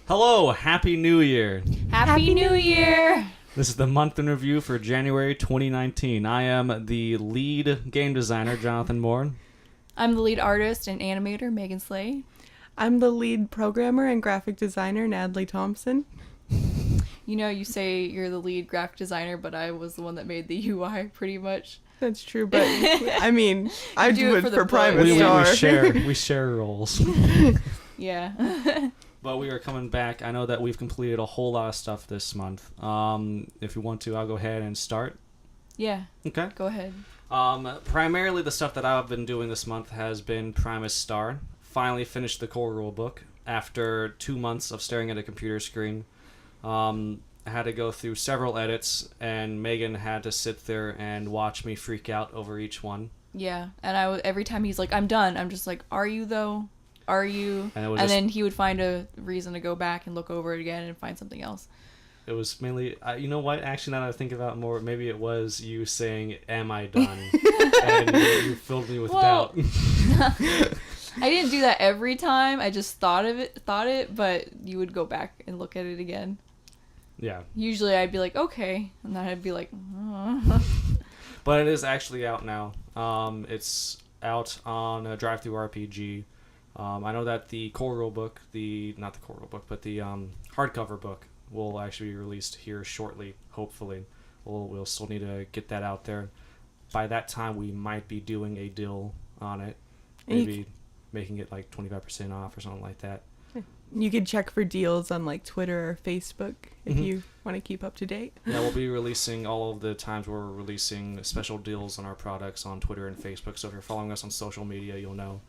Hello, Happy New Year. Happy New Year! This is the month in review for January 2019. I am the lead game designer, Jonathan Moore. I'm the lead artist and animator, Megan Slay. I'm the lead programmer and graphic designer, Natalie Thompson. You know, you say you're the lead graphic designer, but I was the one that made the UI, pretty much. That's true, but I mean, I do do it it for the for Private book. Star. We share roles. Yeah. But we are coming back. I know that we've completed a whole lot of stuff this month. If you want to, I'll go ahead and start. Yeah, Okay. go ahead. Primarily the stuff that I've been doing this month has been Primus Star. Finally finished the core rulebook after 2 months of staring at a computer screen. I had to go through several edits, and Megan had to sit there and watch me freak out over each one. Yeah, and every time he's like, I'm done, I'm just like, are you though? Are you? And it was And just- then he would find a reason to go back and look over it again and find something else. It was mainly, you know what? Actually, now that I think about it more, maybe it was you saying, "Am I done?" and you filled me with doubt. I didn't do that every time. I just thought it, but you would go back and look at it again. Yeah, Usually I'd be like, okay, and then I'd be like, but it is actually out now. It's out on Drive Through RPG. I know that the core rulebook, not the core rulebook, but the hardcover book will actually be released here shortly. Hopefully, we'll still need to get that out there. By that time, we might be doing a deal on it, maybe making it like 25% off or something like that. You could check for deals on like Twitter or Facebook if Mhm. you want to keep up to date. Yeah, we'll be releasing all of the times we're releasing special deals on our products on Twitter and Facebook. So if you're following us on social media, you'll know.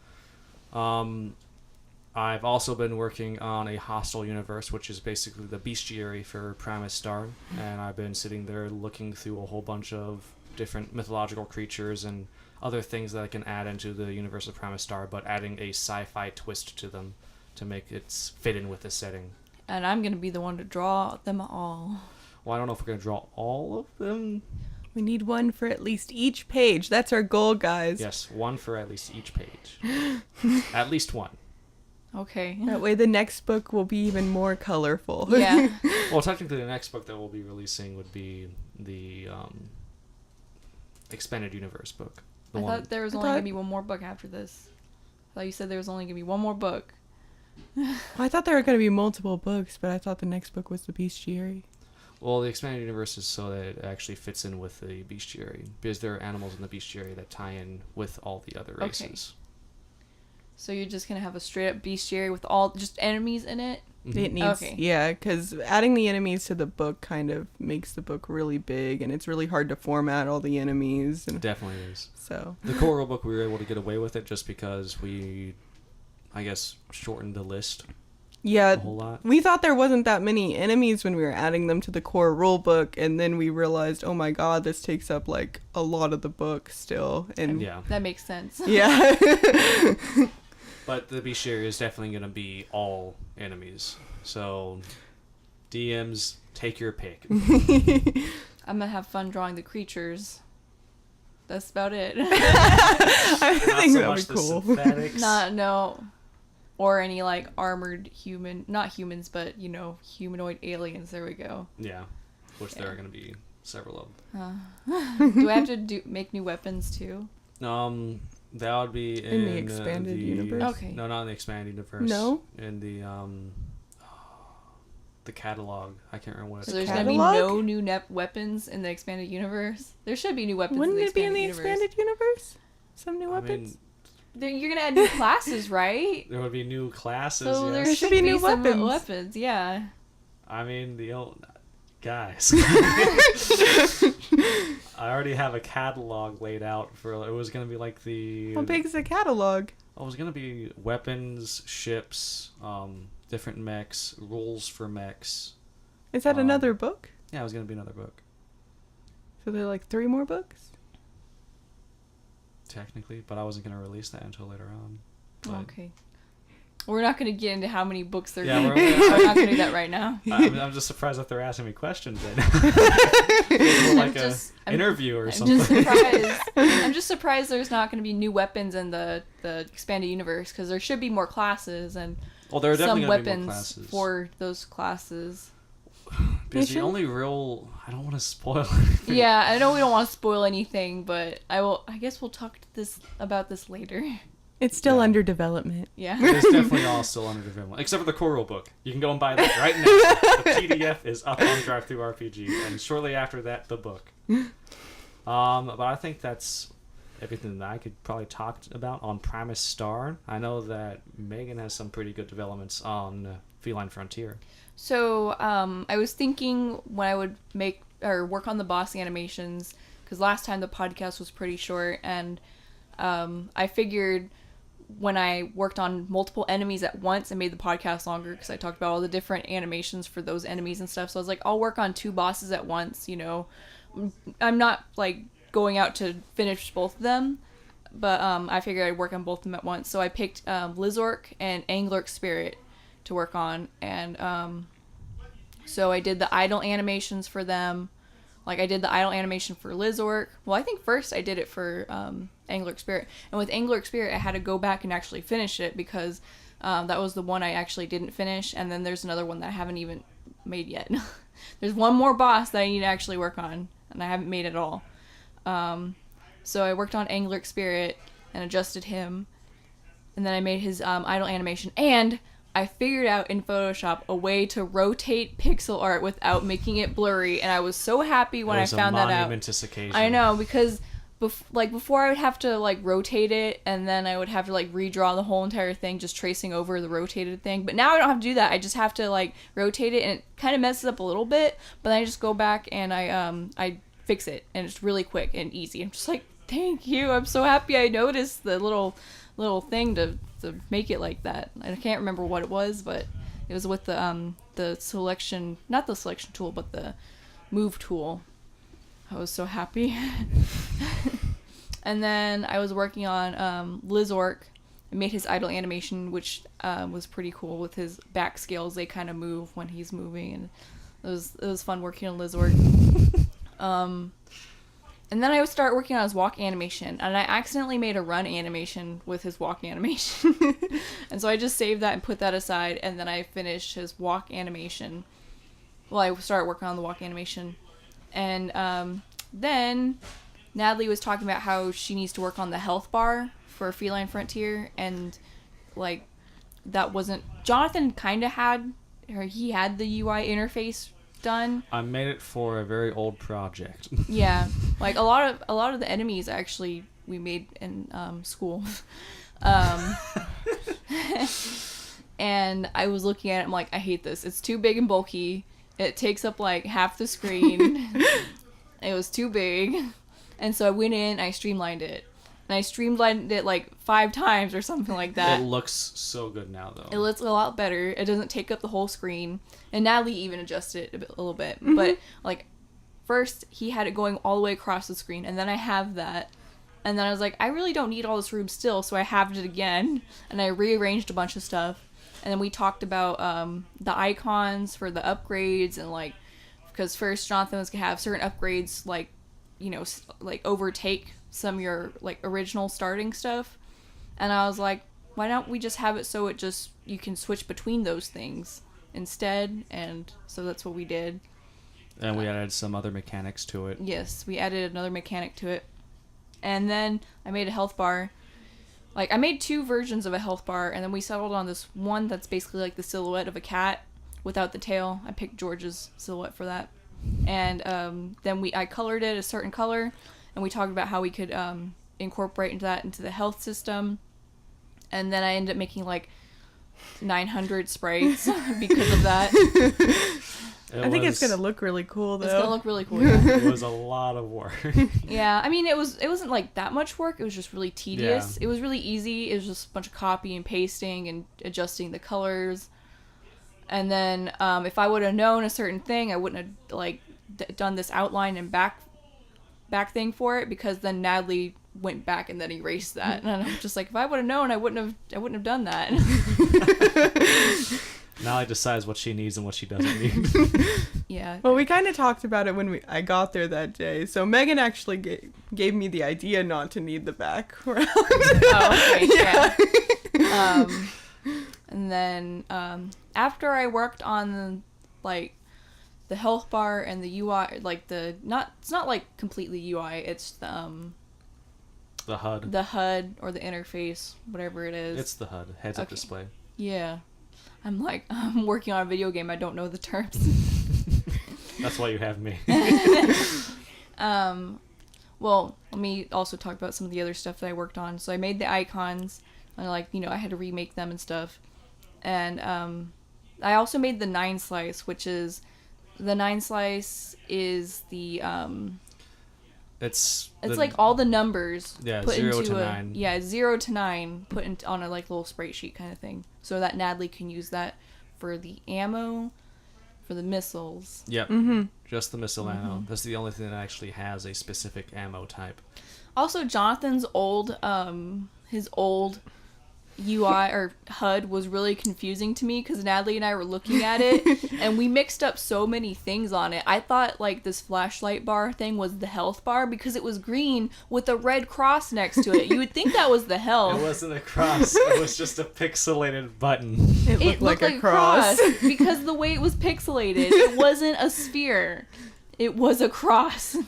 I've also been working on a hostile universe, which is basically the bestiary for Primus Star, and I've been sitting there looking through a whole bunch of different mythological creatures and other things that I can add into the universe of Primus Star, but adding a sci-fi twist to them to make it fit in with the setting. and I'm gonna be the one to draw them all. Well, I don't know if we're going to draw all of them. We need one for at least each page. That's our goal, guys. Yes, one for at least each page. At least one. Okay. That way the next book will be even more colorful. Yeah. Well, technically, the next book that we'll be releasing would be the Expanded Universe book. The I one. thought there was only gonna be one more book after this. I thought you said there was only gonna be one more book. I thought there were going to be multiple books, but I thought the next book was the Bestiary. Well, the Expanded Universe is so that it actually fits in with the Bestiary, because there are animals in the Bestiary that tie in with all the other Okay. races. So you're just gonna have a straight up bestiary with all just enemies in it? Mhm. It needs, Okay. yeah, because adding the enemies to the book kind of makes the book really big, and it's really hard to format all the enemies. And Definitely is. so, The core book, we were able to get away with it just because we, I guess, shortened the list a yeah, whole lot. we thought there wasn't that many enemies when we were adding them to the core rule book, and then we realized, oh my god, this takes up like a lot of the book still. And Yeah. That makes sense. yeah. But the Bestiary is definitely going to be all enemies. So, DMs, take your pick. I'm gonna have fun drawing the creatures. That's about it. I Not think so that would much be the cool. synthetics. No. Or any like armored human, not humans, but you know, humanoid aliens. There we go. Yeah, which there Yeah. are going to be several of. Do I have to make new weapons too? That would be In the expanded universe? Okay. No, not in the expanded universe. No? In the catalog. I can't remember what So it's there's gonna be Catalog? no new weapons in the expanded universe. There should be new weapons. Wouldn't in the it be in the expanded universe. expanded universe? Some new I weapons? mean, You're gonna add new classes, right? there would be new classes. So there Yes. should be be new some weapons. weapons. Yeah. I mean, the old guys. I already have a catalog laid out for. It was gonna be like the. How big's the catalog? Oh, it was gonna be weapons, ships, different mechs, rules for mechs. Is that another book? Yeah, it was gonna be another book, So there are like 3 more books? technically, but I wasn't gonna release that until later on. But Okay. We're not gonna get into how many books they're Yeah, gonna we're- We're not gonna do that right now. I'm just surprised that they're asking me questions right now. Like I'm an interview or I'm something. just surprised. I'm just surprised there's not going to be new weapons in the expanded universe because there should be more classes and Well, there are some definitely going to be more weapons classes. for those classes. Because the Mission? only real... I don't want to spoil anything. Yeah, I know we don't want to spoil anything, but I guess we'll talk about this later. It's still Yeah. under development. Yeah. It's definitely all still under development, except for the core rule book. You can go and buy that right now. The PDF is up on DriveThruRPG, and shortly after that, the book. But I think that's everything that I could probably talk about on Primus Star. I know that Megan has some pretty good developments on Feline Frontier. So, I was thinking when I would make or work on the boss animations, because last time the podcast was pretty short, and I figured when I worked on multiple enemies at once, I made the podcast longer because I talked about all the different animations for those enemies and stuff. So I was like, I'll work on 2 bosses at once, you know. I'm not, like, going out to finish both of them, but I figured I'd work on both of them at once. So I picked Lizork and Anglork Spirit to work on, and so I did the idle animations for them. Like, I did the idle animation for Lizork. Well, I think first I did it for Anglork Spirit. And with Anglork Spirit, I had to go back and actually finish it because that was the one I actually didn't finish. And then there's another one that I haven't even made yet. There's one more boss that I need to actually work on, and I haven't made it all. So I worked on Anglork Spirit and adjusted him. And then I made his idle animation. And I figured out in Photoshop a way to rotate pixel art without making it blurry, and I was so happy when I found that out. It was a momentous occasion. I know, because before I would have to like rotate it, and then I would have to like redraw the whole entire thing just tracing over the rotated thing. But now I don't have to do that. I just have to like rotate it, and it kind of messes up a little bit, but then I just go back and I fix it, and it's really quick and easy. I'm just like, thank you. I'm so happy I noticed the little thing to make it like that. I can't remember what it was, but it was with the selection, not the selection tool, but the move tool. I was so happy. And then I was working on Lizork. I made his idle animation, which was pretty cool with his back scales. They kind of move when he's moving, and it was fun working on Lizork. And then I would start working on his walk animation, and I accidentally made a run animation with his walk animation. And so I just saved that and put that aside, and then I finished his walk animation. Well, I started working on the walk animation. And then Natalie was talking about how she needs to work on the health bar for Feline Frontier, and like that wasn't... Jonathan kind of had, or he had the UI interface done. I made it for a very old project. Yeah, like a lot of the enemies actually we made in school. And I was looking at it, I'm like, I hate this. It's too big and bulky. It takes up like half the screen. It was too big. And so I went in, I streamlined it. And I streamlined it like 5 times or something like that. It looks so good now, though. It looks a lot better. It doesn't take up the whole screen. And Natalie even adjusted it a little bit. Mm-hmm. But, like, first he had it going all the way across the screen. And then I have that. And then I was like, I really don't need all this room still. So I halved it again. And I rearranged a bunch of stuff. And then we talked about the icons for the upgrades. And, like, because first Jonathan was going to have certain upgrades, like, you know, like overtake some of your like original starting stuff, and I was like, why don't we just have it so it just you can switch between those things instead? And so that's what we did. And we added some other mechanics to it. Yes, we added another mechanic to it. And then I made a health bar. Like, I made 2 versions of a health bar, and then we settled on this one that's basically like the silhouette of a cat without the tail. I picked George's silhouette for that. And then I colored it a certain color, and we talked about how we could incorporate into the health system. And then I ended up making like 900 sprites because of that. I think it's gonna look really cool, though. It's gonna look really cool. Yeah. It was a lot of work. Yeah, I mean, it wasn't like that much work. It was just really tedious. Yeah. It was really easy. It was just a bunch of copy and pasting and adjusting the colors. And then if I would have known a certain thing, I wouldn't have like done this outline and back thing for it, because then Natalie went back and then erased that. And I'm just like, if I would have known, I wouldn't have done that. Natalie decides what she needs and what she doesn't need. Yeah. Well, we kind of talked about it when I got there that day. So Megan actually gave me the idea not to need the background. Oh, okay. Yeah. And then after I worked on like the health bar and the UI, like it's not like completely UI, it's the HUD or the interface, whatever it is. It's the HUD, heads-up display. Yeah. I'm working on a video game, I don't know the terms. That's why you have me. Well, let me also talk about some of the other stuff that I worked on. So I made the icons, and I had to remake them and stuff. And I also made the 9 slice, which is the 9 slice is the it's like all the numbers put 0 into to 9. Yeah, 0 to 9 put on a like little spreadsheet kind of thing, so that Natalie can use that for the ammo, for the missiles. Yep. Just the missile ammo. That's the only thing that actually has a specific ammo type. Also, Jonathan's old his old UI or HUD was really confusing to me because Natalie and I were looking at it and we mixed up so many things on it. I thought like this flashlight bar thing was the health bar because it was green with a red cross next to it. You would think that was the health. It wasn't a cross. It was just a pixelated button. It looked like a cross. Because the way it was pixelated, it wasn't a sphere. It was a cross.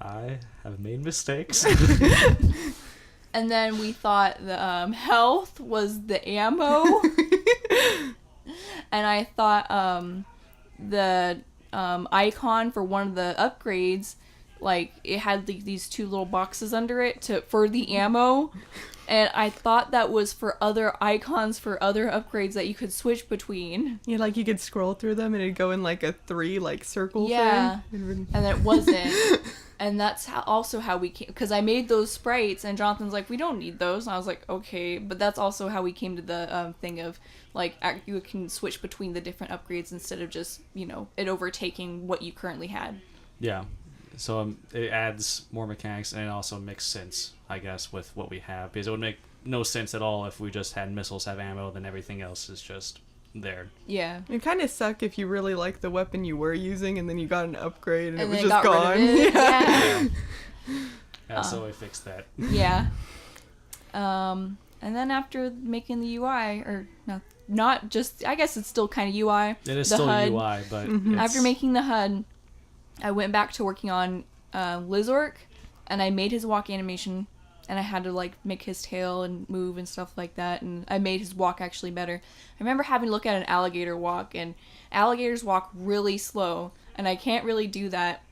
I have made mistakes. And then we thought the health was the ammo. And I thought the icon for one of the upgrades, like it had these 2 little boxes under it for the ammo. And I thought that was for other icons for other upgrades that you could switch between. Yeah, like you could scroll through them and it'd go in like a 3 like circle thing. And then it wasn't. And that's also how we came, because I made those sprites and Jonathan's like, we don't need those. And I was like, okay, but that's also how we came to the thing of like you can switch between the different upgrades instead of just it overtaking what you currently had. Yeah, so it adds more mechanics and it also makes sense, I guess, with what we have, because it would make no sense at all if we just had missiles have ammo, then everything else is just there. Yeah. It kind of suck if you really liked the weapon you were using and then you got an upgrade and it was then just got gone. rid of it. Yeah. Yeah, so we fixed that. Yeah. And then after making the UI, or not just, I guess it's still kind of UI. It is the still HUD. UI, but After making the HUD, I went back to working on Lizork, and I made his walk animation, and I had to like make his tail and move and stuff like that, and I made his walk actually better. I remember having to look at an alligator walk, and alligators walk really slow, and I can't really do that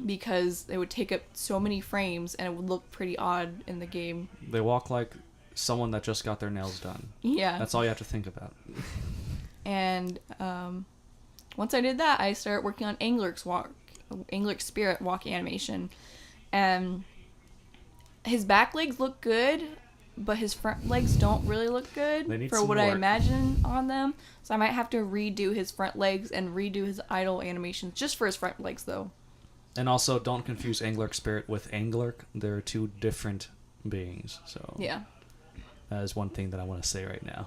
because it would take up so many frames and it would look pretty odd in the game. They walk like someone that just got their nails done. Yeah. That's all you have to think about. And once I did that, I started working on Angler's spirit walk animation, and his back legs look good, but his front legs don't really look good They need for some what I work. imagine on them. So I might have to redo his front legs and redo his idle animations just for his front legs, though. And also, don't confuse Anglerk Spirit with Anglerk. They're 2 different beings. So Yeah. that is one thing that I want to say right now.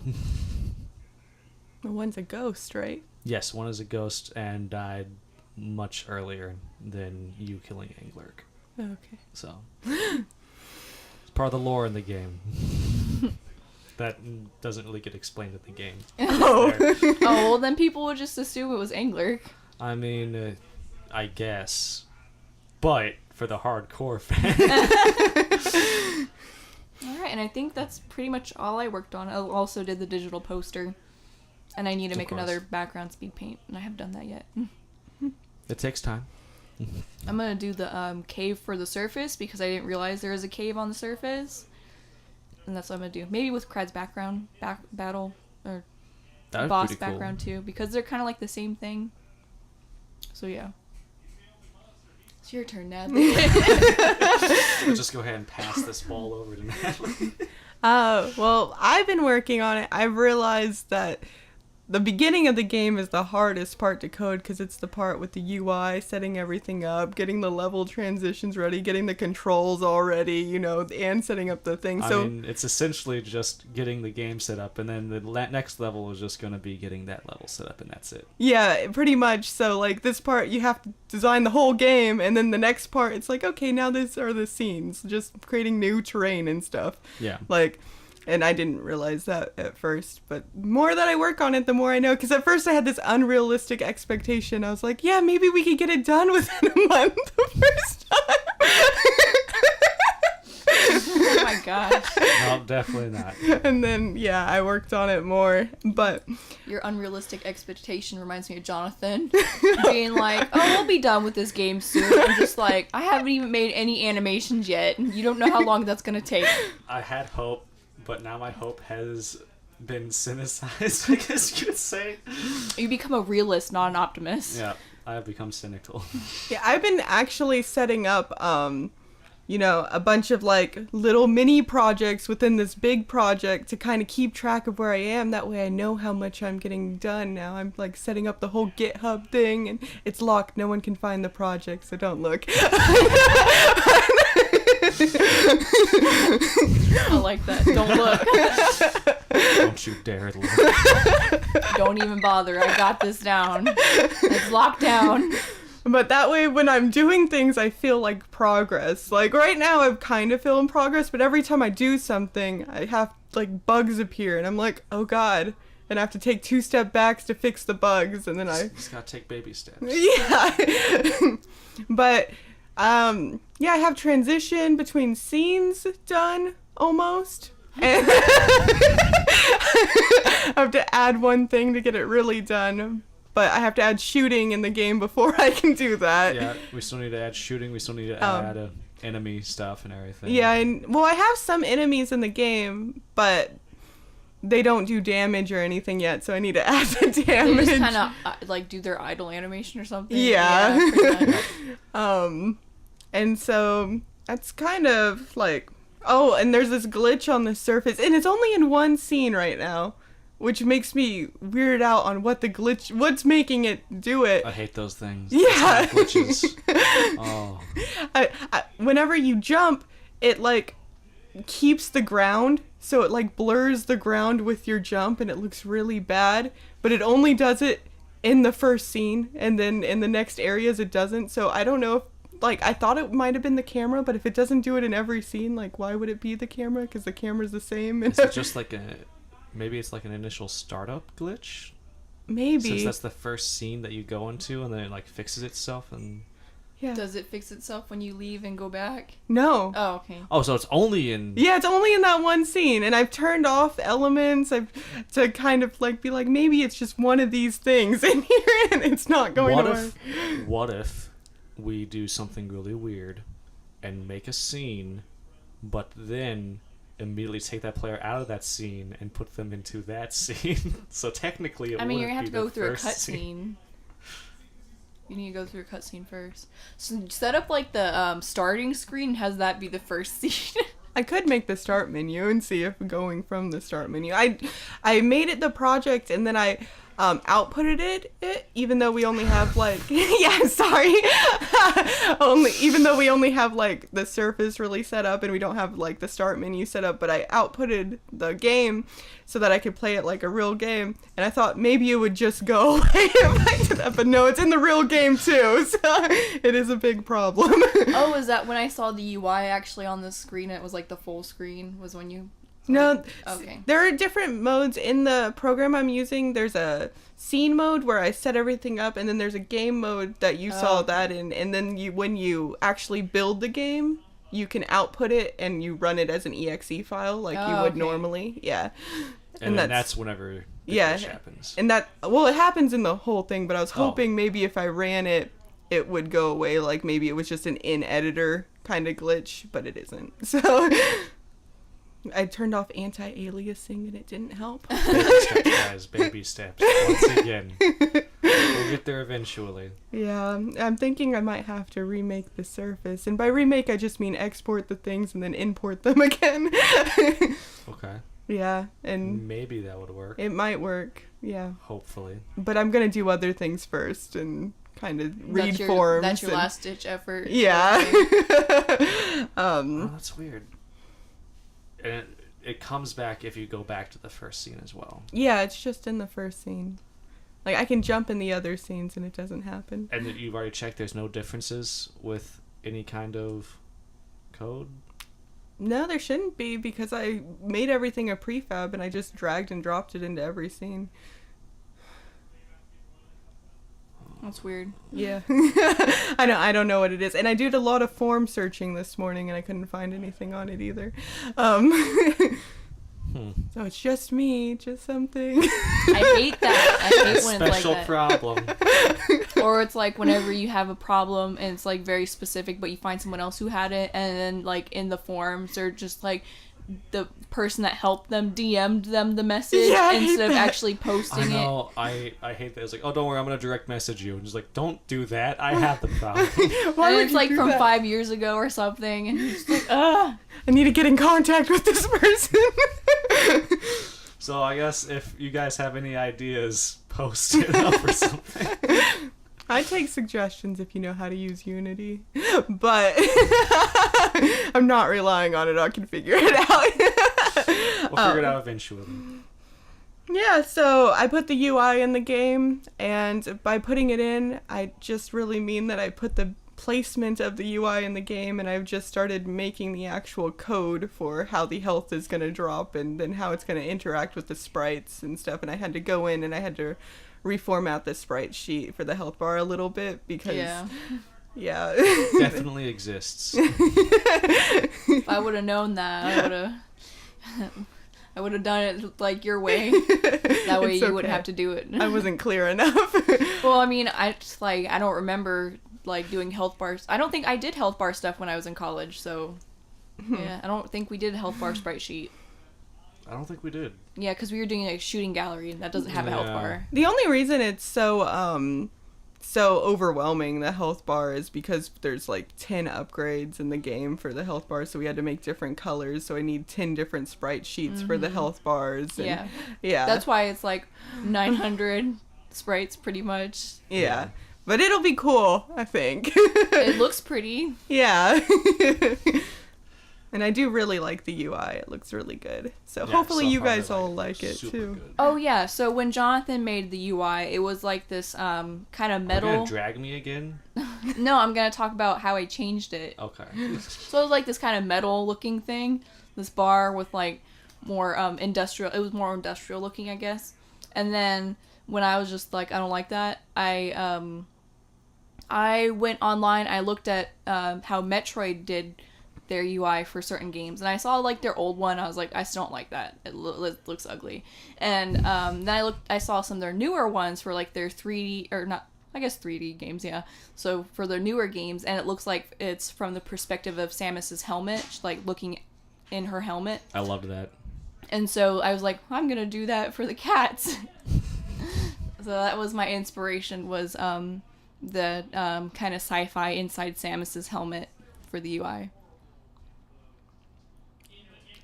Well, one's a ghost, right? Yes, one is a ghost and died much earlier than you killing Anglerk. Okay. So it's part of the lore in the game. That doesn't really get explained in the game. Oh. Oh, well, then people would just assume it was Angler. I mean, I guess. But for the hardcore fan. Alright, and I think that's pretty much all I worked on. I also did the digital poster. And I need to Of make course. another background speed paint, and I haven't done that yet. It takes time. I'm gonna do the cave for the surface because I didn't realize there was a cave on the surface, and that's what I'm gonna do. Maybe with Crad's background, battle or That would be boss pretty cool. background too, because they're kind of like the same thing. So yeah, it's your turn, Natalie. I'll just go ahead and pass this ball over to Natalie. Well, I've been working on it. I've realized that the beginning of the game is the hardest part to code because it's the part with the UI, setting everything up, getting the level transitions ready, getting the controls all ready, and setting up the thing. I So mean, it's essentially just getting the game set up, and then the next level is just going to be getting that level set up, and that's it. yeah, pretty much. So like this part, you have to design the whole game, and then the next part, it's like, okay, now these are the scenes, just creating new terrain and stuff. Yeah. Like, And I didn't realize that at first, but more that I work on it, the more I know. Because at first I had this unrealistic expectation. I was like, yeah, maybe we could get it done within a month the first time. Oh my gosh. No, definitely not. And then, yeah, I worked on it more. But Your unrealistic expectation reminds me of Jonathan being like, oh, we'll be done with this game soon. I'm just like, I haven't even made any animations yet. You don't know how long that's going to take. I had hope, but now my hope has been cynicized, I guess you could say. You become a realist, not an optimist. Yeah, I have become cynical. yeah, I've been actually setting up, a bunch of like little mini projects within this big project to kind of keep track of where I am. That way I know how much I'm getting done now. I'm like setting up the whole GitHub thing, and it's locked. No one can find the project, so don't look. I like that. Don't look. Don't you dare look. Don't even bother. I got this down. It's locked down. But that way, when I'm doing things, I feel like progress. Like, right now, I'm kind of feeling progress, but every time I do something, I have, like, bugs appear, and I'm like, oh god. And I have to take 2 step backs to fix the bugs, and then I... Just gotta take baby steps. Yeah. But, I have transition between scenes done, almost. And I have to add one thing to get it really done. But I have to add shooting in the game before I can do that. Yeah, we still need to add shooting. We still need to add enemy stuff and everything. Yeah, and well, I have some enemies in the game, but they don't do damage or anything yet, so I need to add the damage. They just kind of like do their idle animation or something. Yeah. pretty much. And so that's kind of like, oh, and there's this glitch on the surface, and it's only in one scene right now, which makes me weird out on what's making it do it. I hate those things. Yeah. Those glitches. Oh. Whenever you jump, it like keeps the ground, so it like blurs the ground with your jump, and it looks really bad, but it only does it in the first scene, and then in the next areas it doesn't. So I don't know if, like, I thought it might have been the camera, but if it doesn't do it in every scene, like, why would it be the camera? Because the camera's the same. Is it just like maybe it's like an initial startup glitch? Maybe. Since that's the first scene that you go into, and then it like fixes itself and... Yeah. Does it fix itself when you leave and go back? No. Oh, okay. Oh, so it's only in... Yeah, it's only in that one scene, and I've turned off elements to kind of like be like, maybe it's just one of these things in here, and it's not going to work. What if we do something really weird and make a scene, but then immediately take that player out of that scene and put them into that scene? So technically, I mean, you're gonna have to go through a cutscene. cutscene. You need to go through a cutscene first. So set up like the starting screen and has that be the first scene. I could make the start menu and see if going from the start menu. I made it the project, and then I outputted it, even though we only have like yeah, sorry. Even though we only have like the surface really set up, and we don't have like the start menu set up, but I outputted the game so that I could play it like a real game, and I thought maybe it would just go away if I did that, but no, it's in the real game too, so it is a big problem. Oh, is that when I saw the UI actually on the screen? It was like the full screen was when you... No, Okay. there are different modes in the program I'm using. There's a scene mode where I set everything up, and then there's a game mode that you saw that in, and then when you actually build the game, you can output it and you run it as an exe file like you would normally. Yeah. And then that's whenever the glitch happens. And it happens in the whole thing, but I was hoping maybe if I ran it, it would go away. Like maybe it was just an in-editor kind of glitch, but it isn't. So... I turned off anti-aliasing and it didn't help. Baby steps, guys. Baby steps. Once again. We'll get there eventually. Yeah, I'm thinking I might have to remake the Surface. And by remake, I just mean export the things and then import them again. Okay. Yeah, and... maybe that would work. It might work, yeah. Hopefully. But I'm gonna do other things first and kind of read that's forums. That's your last-ditch effort. Yeah. Oh, that's weird. And it comes back if you go back to the first scene as well. Yeah, it's just in the first scene. Like, I can jump in the other scenes and it doesn't happen. And you've already checked there's no differences with any kind of code? No, there shouldn't be, because I made everything a prefab and I just dragged and dropped it into every scene. That's weird. Yeah. I don't know what it is. And I did a lot of form searching this morning and I couldn't find anything on it either. So it's just me, just something. I hate that. I hate when it's like Special that. problem. Or it's like whenever you have a problem and it's like very specific, but you find someone else who had it, and then like in the forums, they're just like the person that helped them DM'd them the message Yeah, I hate instead of that. actually posting I it. know. I hate that. It's like, oh, don't worry, I'm gonna direct message you. And just like, don't do that. I have the problem. Why And would it's you like do from that? 5 years ago or something, and it's like, ugh. I need to get in contact with this person. So I guess if you guys have any ideas, post it up or something. I take suggestions if you know how to use Unity, but I'm not relying on it. I can figure it out. We'll figure it out eventually. Yeah, so I put the UI in the game, and by putting it in, I just really mean that I put the placement of the UI in the game, and I've just started making the actual code for how the health is going to drop and then how it's going to interact with the sprites and stuff. And I had to go in and I had to reformat the sprite sheet for the health bar a little bit because yeah. Definitely exists. If I would have known that, I would have done it like your way. That way It's you wouldn't okay. have to do it. I wasn't clear enough. Well, I mean, I don't remember like doing health bars. I don't think I did health bar stuff when I was in college, so yeah, I don't think we did health bar sprite sheet. I don't think we did. Yeah, because we were doing a shooting gallery and that doesn't have a health Yeah. bar. The only reason it's so overwhelming, the health bar, is because there's like 10 upgrades in the game for the health bar, so we had to make different colors, so I need 10 different sprite sheets for the health bars. And, Yeah. yeah, That's why it's like 900 sprites pretty much. yeah, but it'll be cool, I think. It looks pretty. Yeah. And I do really like the UI. It looks really good. So Yeah, hopefully so you far I guys all like it Super too. good. Oh yeah, so when Jonathan made the UI, it was like this kind of Are you metal. gonna drag me again? No, I'm gonna talk about how I changed it. Okay. So it was like this kind of metal looking thing, this bar with like more industrial. It was more industrial looking, I guess. And then when I was just like, I don't like that, I went online. I looked at how Metroid did their UI for certain games, and I saw like their old one. I was like, I still don't like that. It looks ugly. And then I saw some of their newer ones for like their 3D or not. I guess 3D games, yeah. So for their newer games, and it looks like it's from the perspective of Samus's helmet, like looking in her helmet. I loved that. And so I was like, I'm gonna do that for the cats. So that was my inspiration, was the kind of sci-fi inside Samus's helmet for the UI.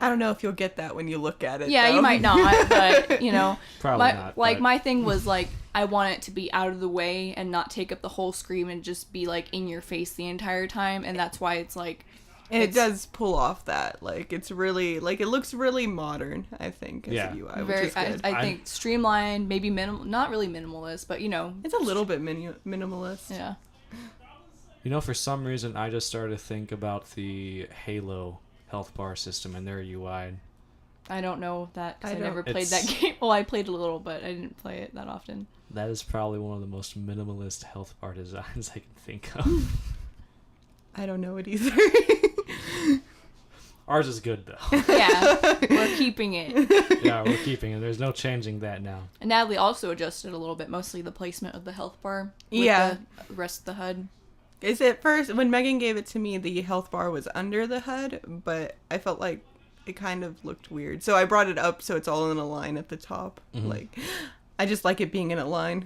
I don't know if you'll get that when you look at it. Yeah, though. you might not, but you know, Probably not. Like but- my thing was like, I want it to be out of the way and not take up the whole screen and just be like in your face the entire time, and that's why it's like. And it It's- does pull off that. Like, it's really, like, it looks really modern, I think, as Yeah. a UI, which Very, is good. I think streamlined, maybe minimal, not really minimalist, but you know, It's a little bit minimalist. yeah. You know, for some reason, I just started to think about the Halo health bar system and their UI. I don't know that because I I never don't- played that It's- game. Well, I played a little, but I didn't play it that often. That is probably one of the most minimalist health bar designs I can think of. I don't know it either. Ours is good though. Yeah, we're keeping it. Yeah, we're keeping it. There's no changing that now. And Natalie also adjusted a little bit, mostly the placement of the health bar. With Yeah. the rest of the HUD. Is it first, when Megan gave it to me, the health bar was under the HUD, but I felt like it kind of looked weird. So I brought it up so it's all in a line at the top. Mhm. Like, I just like it being in a line.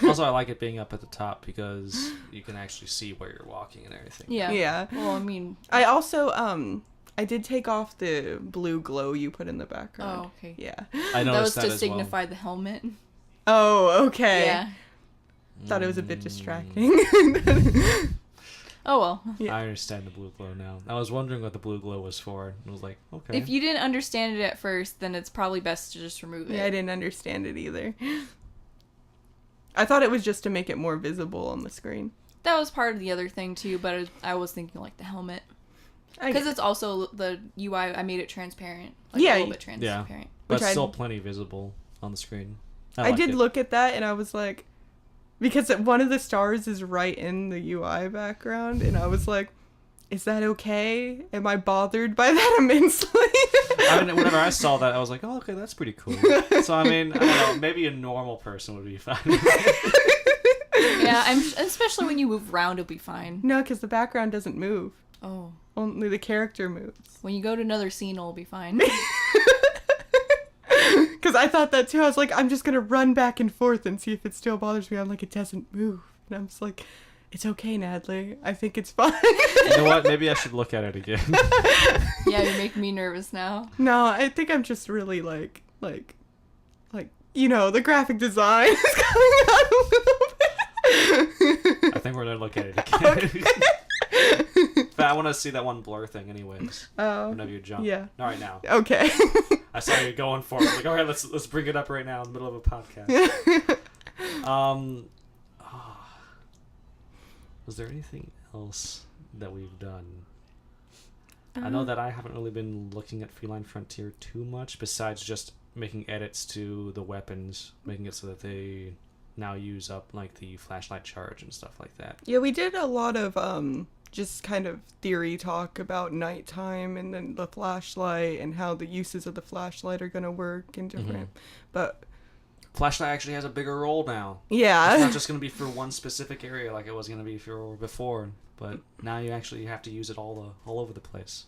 Also, I like it being up at the top because you can actually see where you're walking and everything. Yeah. Yeah. Well, I mean. I also, I did take off the blue glow you put in the background. Oh, okay. Yeah. I That was noticed to that as signify the helmet. Oh, okay. Yeah. Thought it was a Mm. bit distracting. Oh well. Yeah. I understand the blue glow now. I was wondering what the blue glow was for. I was like, okay. If you didn't understand it at first, then it's probably best to just remove it. Yeah, I didn't understand it either. I thought it was just to make it more visible on the screen. That was part of the other thing too, but I was thinking like the helmet. Because it's also the UI. I made it transparent. Like Yeah, a little bit transparent. But Which it's I- still plenty visible on the screen. I like did it. look at that and I was like, because one of the stars is right in the UI background, and I was like, is that okay? Am I bothered by that immensely? I mean, whenever I saw that, I was like, oh, okay, that's pretty cool. So, I mean, I don't know, maybe a normal person would be fine. Yeah, especially when you move around, it'll be fine. No, because the background doesn't move. Oh, Only the character moves. when you go to another scene, it'll be fine. Because I thought that too. I was like, I'm just going to run back and forth and see if it still bothers me. I'm like, it doesn't move. And I'm just like, it's okay, Natalie. I think it's fine. You know what? Maybe I should look at it again. Yeah, you're making me nervous now. No, I think I'm just really like, you know, the graphic design is coming out a little bit. I think we're going to look at it again. But I want to see that one blur thing anyways. Oh, Whenever you jump. yeah. Not right now. Okay. I saw you going for it. Like, all right, let's bring it up right now in the middle of a podcast. Was there anything else that we've done? I know that I haven't really been looking at Feline Frontier too much, besides just making edits to the weapons, making it so that they now use up like the flashlight charge and stuff like that. Yeah, we did a lot of just kind of theory talk about nighttime and then the flashlight and how the uses of the flashlight are going to work and different. But Flashlight actually has a bigger role now. yeah. It's not just going to be for one specific area like it was going to be for before, but now you actually have to use it all over the place.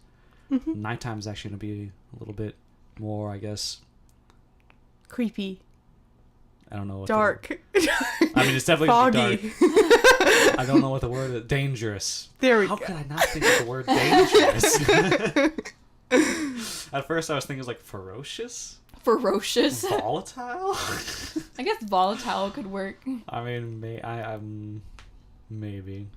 Nighttime is actually going to be a little bit more, I guess. Creepy. I don't know. What Dark. I mean, it's definitely gonna be Foggy. dark. I don't know what the word is. Dangerous. There we How go. could I not think of the word dangerous? At first, I was thinking it was like ferocious, Ferocious. volatile. I guess volatile could work. I mean, maybe,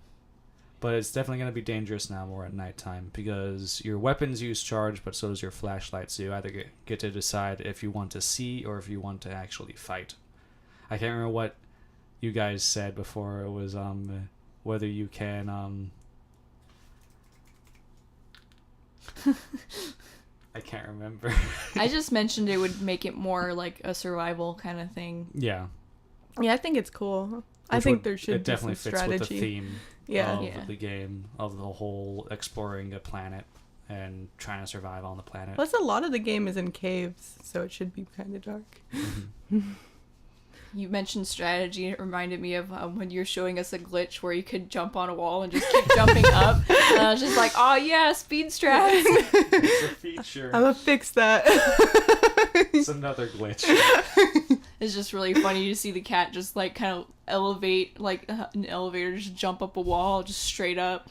but it's definitely gonna be dangerous now more at nighttime because your weapons use charge, but so does your flashlight. So you either get to decide if you want to see or if you want to actually fight. I can't remember what you guys said before. It was whether you can I can't remember. I just mentioned it would make it more like a survival kind of thing. Yeah. Yeah, I think it's cool. I Which think would- there should it be definitely some fits with the strategy. theme Yeah. of Yeah. the game, of the whole exploring a planet and trying to survive on the planet. Plus, a lot of the game is in caves, so it should be kind of dark. You mentioned strategy. It reminded me of when you were showing us a glitch where you could jump on a wall and just keep jumping up. And I was just like, oh yeah, speed strats. It's a feature. I'm gonna fix that. It's another glitch. It's just really funny to see the cat just like kind of elevate, like an elevator, just jump up a wall, just straight up.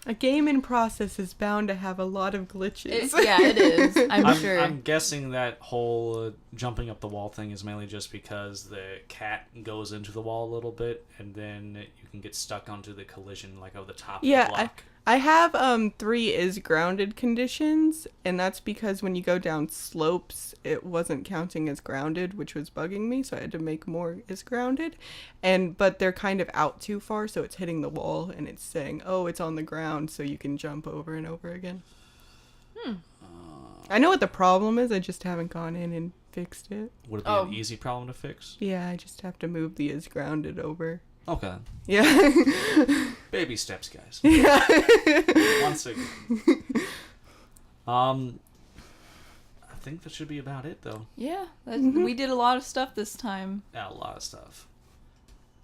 A game in process is bound to have a lot of glitches. Yeah, it is. I'm sure. I'm guessing that whole jumping up the wall thing is mainly just because the cat goes into the wall a little bit, and then you can get stuck onto the collision, like of the top of the Yeah, block. I have 3 is grounded conditions, and that's because when you go down slopes, it wasn't counting as grounded, which was bugging me, so I had to make more is grounded. But they're kind of out too far, so it's hitting the wall, and it's saying, oh, it's on the ground, so you can jump over and over again. I know what the problem is, I just haven't gone in and fixed it. Would it be Oh. an easy problem to fix? Yeah, I just have to move the is grounded over. Okay. Yeah. Baby steps, guys. Yeah. Once again. I think that should be about it, though. Yeah, we did a lot of stuff this time. Yeah, a lot of stuff.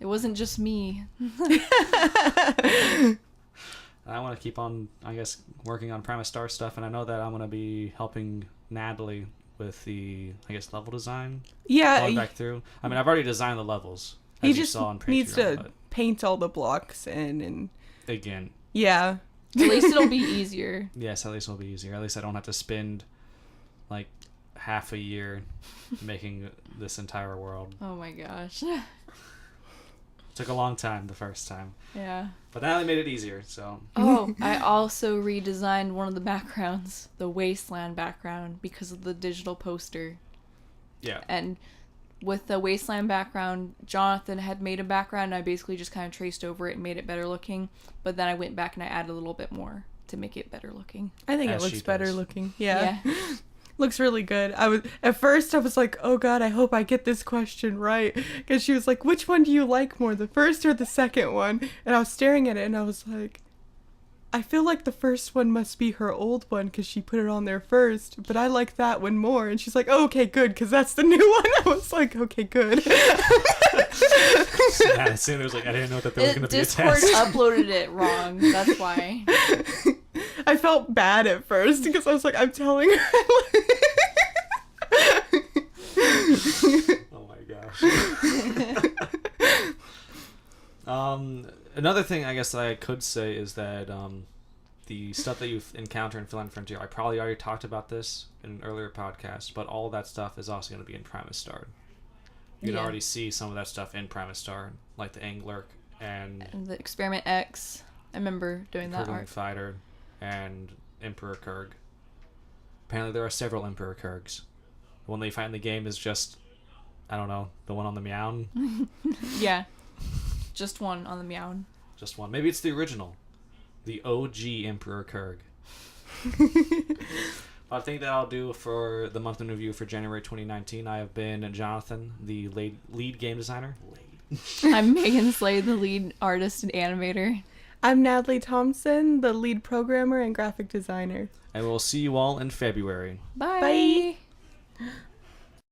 It wasn't just me. I want to keep on, I guess, working on Primus Star stuff, and I know that I'm going to be helping Natalie with the, I guess, level design. Yeah. Going back through. I mean, I've already designed the levels. As He you just saw on Patreon, needs to but paint all the blocks in, and again, yeah. At least it'll be easier. yes, at least it'll be easier. At least I don't have to spend like half a year making this entire world. Oh my gosh. Took a long time the first time, Yeah. but now they made it easier. So Oh, I also redesigned one of the backgrounds, the Wasteland background, because of the digital poster. yeah, And with the Wasteland background, Jonathan had made a background, and I basically just kind of traced over it and made it better looking. But then I went back and I added a little bit more to make it better looking. I think As it she looks better does. looking. Yeah. Looks really good. At first I was like, oh god, I hope I get this question right, because she was like, which one do you like more, the first or the second one? And I was staring at it and I was like, I feel like the first one must be her old one because she put it on there first, but I like that one more. And she's like, oh, okay, good, because that's the new one. I was like, okay, good. Yeah, as soon as like I didn't know that there was going to be a Discord test. uploaded it wrong. That's why. I felt bad at first because I was like, I'm telling her. Oh my gosh. Another thing I guess that I could say is that the stuff that you encounter in Finland Frontier, I probably already talked about this in an earlier podcast, but all that stuff is also going to be in Primus Star. You can Yeah. already see some of that stuff in Primus Star, like the Anglerk and And the Experiment X. I remember doing that Kurgan art. Fighter and Emperor Kurg. Apparently there are several Emperor Kurgs. The one they find in the game is just, I don't know, the one on the Meow. Yeah. Just one on the Meow. Just one. Maybe it's the original. The OG Emperor Kurg. I think that I'll do for the monthly review for January 2019. I have been Jonathan, the lead game designer. I'm Megan Slade, the lead artist and animator. I'm Natalie Thompson, the lead programmer and graphic designer. And we'll see you all in February. Bye. Bye.